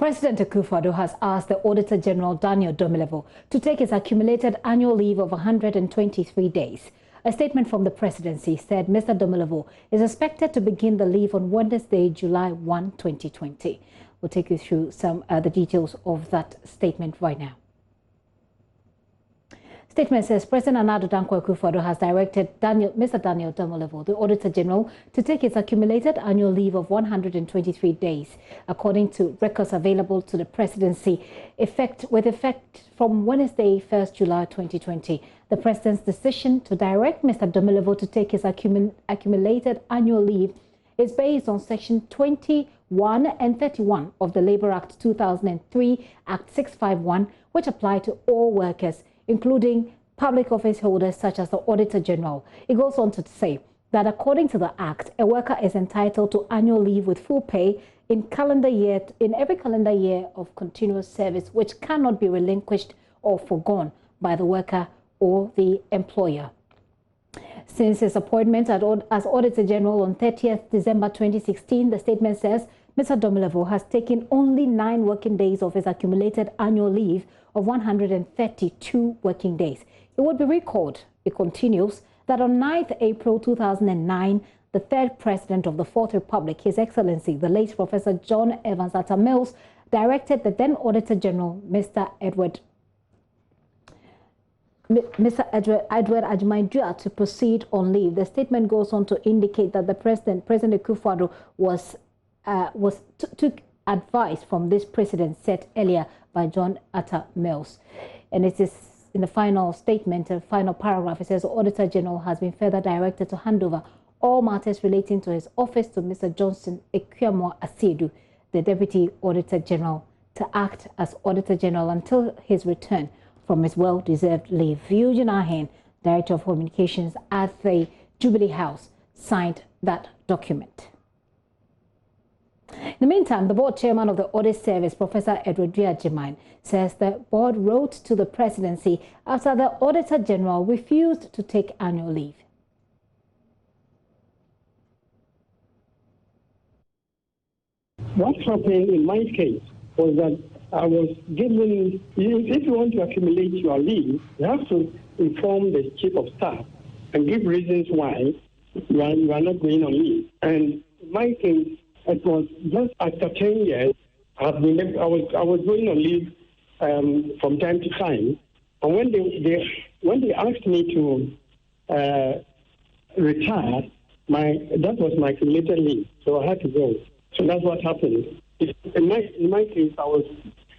President Akufo-Addo has asked the Auditor General Daniel Domelevo to take his accumulated annual leave of 123 days. A statement from the presidency said Mr. Domelevo is expected to begin the leave on Wednesday, July 1, 2020. We'll take you through some the details of that statement right now. Statement says President Nana Addo Dankwa Akufo-Addo has directed Mr. Daniel Domelevo, the Auditor General, to take his accumulated annual leave of 123 days, according to records available to the presidency, with effect from Wednesday, 1st July 2020. The president's decision to direct Mr. Domelevo to take his accumulated annual leave is based on Section 21 and 31 of the Labour Act 2003, Act 651, which apply to all workers, including public office holders such as the Auditor General. It goes on to say that according to the Act, a worker is entitled to annual leave with full pay in every calendar year of continuous service, which cannot be relinquished or forgone by the worker or the employer. Since his appointment as Auditor General on 30th December 2016, the statement says Mr. Domelevo has taken only 9 working days of his accumulated annual leave of 132 working days. It would be recalled, it continues, that on 9th April 2009, the third president of the Fourth Republic, His Excellency, the late Professor John Evans Atta Mills, directed the then Auditor General, Mr. Edward Ajimai-Dua, to proceed on leave. The statement goes on to indicate that the President Akufo-Addo took advice from this precedent set earlier by John Atta Mills. And it is in the final statement, the final paragraph, it says the Auditor General has been further directed to hand over all matters relating to his office to Mr. Johnson Ekwemo Asiedu, the Deputy Auditor General, to act as Auditor General until his return from his well-deserved leave. Eugene Ahen, Director of Communications at the Jubilee House, signed that document. In the meantime, the board chairman of the Audit Service, Professor Edward Ajimai, says the board wrote to the presidency after the Auditor General refused to take annual leave. What happened in my case was that I was given, if you want to accumulate your leave, you have to inform the chief of staff and give reasons why you are not going on leave. And in my case, it was just after 10 years, I was going on leave from time to time. And when they asked me to retire, that was my accumulated leave, so I had to go. So that's what happened. In my case,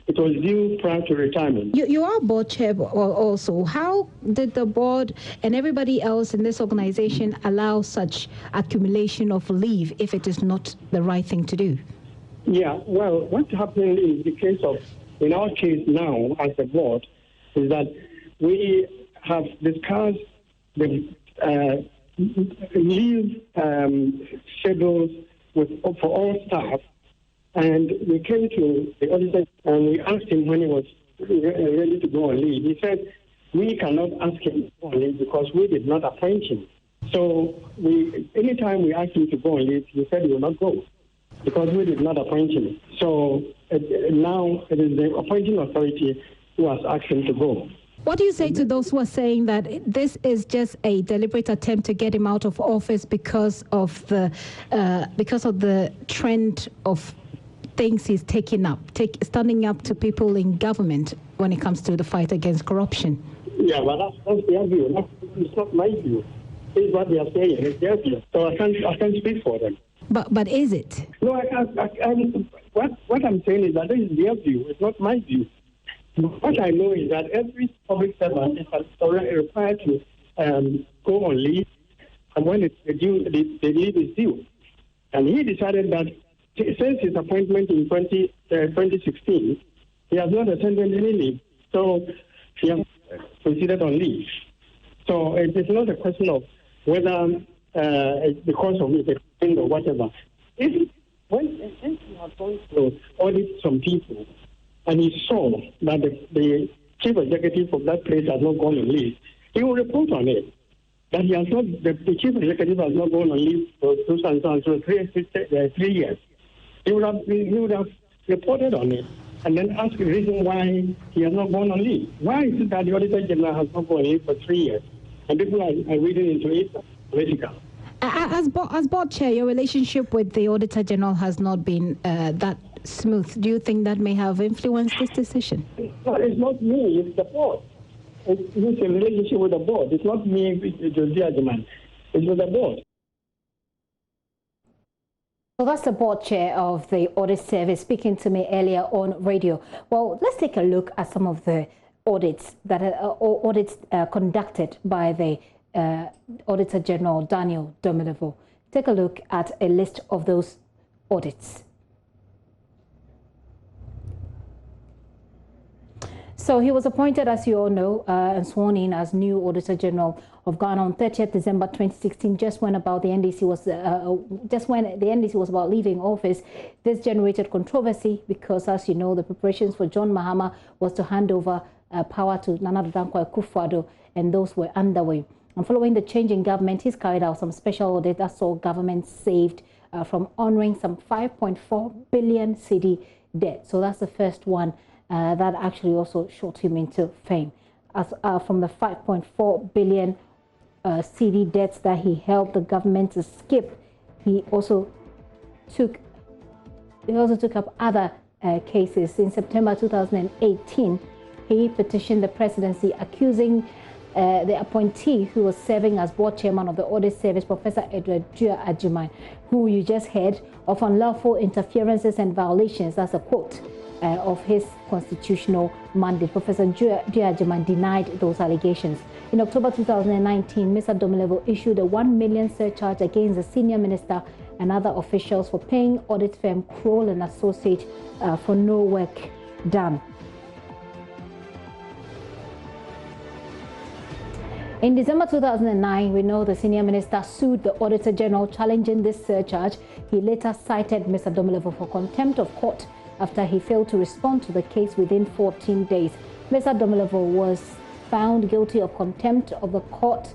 it was due prior to retirement. You are board chair also. How did the board and everybody else in this organization allow such accumulation of leave if it is not the right thing to do? Yeah, well, what happened in our case now as a board is that we have discussed the leave schedules for all staff. And we came to the auditor and we asked him when he was ready to go on leave. He said, we cannot ask him to go on leave because we did not appoint him. So anytime we asked him to go on leave, he said he will not go because we did not appoint him. So now it is the appointing authority who has asked him to go. What do you say to those who are saying that this is just a deliberate attempt to get him out of office because of the trend of things he's taking up, standing up to people in government when it comes to the fight against corruption? Yeah, but that's their view. It's not my view. It's what they are saying. It's their view. So I can't speak for them. But is it? No, what I'm saying is that this is their view. It's not my view. What I know is that every public servant is required to go on leave, and when the leave is due. And he decided that since his appointment in 2016, he has not attended any leave. So he has considered on leave. So it is not a question of whether because of it or whatever. If he has gone to audit some people and he saw that the chief executive of that place has not gone on leave, he will report on it. That he has not, the chief executive has not gone on leave for 3 years. He would have reported on it, and then ask the reason why he has not gone on leave. Why is it that the Auditor General has not gone on leave for 3 years? And people are reading into it political. As board chair, your relationship with the Auditor General has not been that smooth. Do you think that may have influenced this decision? No, it's not me, it's the board. It's a relationship with the board. It's not me, it's with the board. Well, that's the board chair of the audit service speaking to me earlier on radio. Well, let's take a look at some of the audits that are conducted by the Auditor General Daniel Domelevo. Take a look at a list of those audits. So he was appointed, as you all know, and sworn in as new Auditor General of Ghana on 30th December 2016, just when the NDC was about leaving office. This generated controversy because, as you know, the preparations for John Mahama was to hand over power to Nana Dankwa Akufo-Addo, and those were underway. And following the change in government, he's carried out some special audit that saw government saved from honouring some 5.4 billion cedi debt. So that's the first one that actually also shot him into fame. As from the 5.4 billion cedi debts that he helped the government to skip, he also took up other cases. In September 2018, he petitioned the presidency accusing the appointee who was serving as board chairman of the audit service, Professor Edward Ajiman, who you just heard, of unlawful interferences and violations. That's a quote of his constitutional mandate. Professor Ajiman denied those allegations. In October 2019, Mr. Domelevo issued a 1 million surcharge against the senior minister and other officials for paying audit firm Kroll and Associates for no work done. In December 2009, we know the senior minister sued the Auditor General challenging this surcharge. He later cited Mr. Domelevo for contempt of court after he failed to respond to the case within 14 days. Mr. Domelevo was found guilty of contempt of the court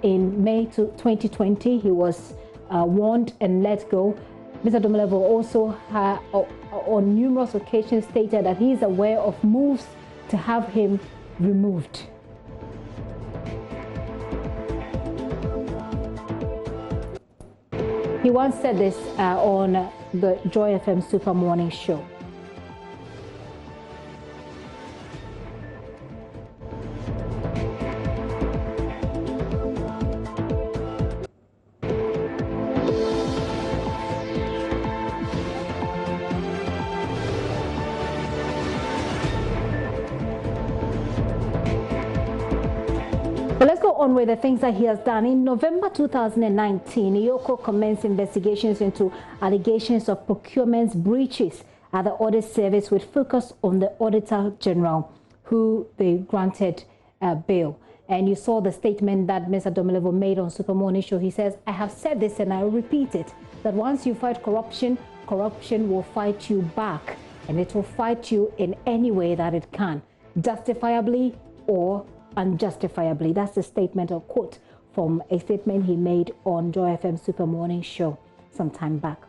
in May 2020. He was warned and let go. Mr. Domelevo also on numerous occasions stated that he is aware of moves to have him removed. He once said this on the Joy FM Super Morning Show. But let's go on with the things that he has done. In November 2019, Iyoko commenced investigations into allegations of procurement breaches at the audit service with focus on the Auditor General, who they granted bail. And you saw the statement that Mr. Domelevo made on Super Morning Show. He says, I have said this and I will repeat it, that once you fight corruption, corruption will fight you back. And it will fight you in any way that it can, justifiably or unjustifiably. That's the statement or quote from a statement he made on Joy FM Super Morning Show some time back.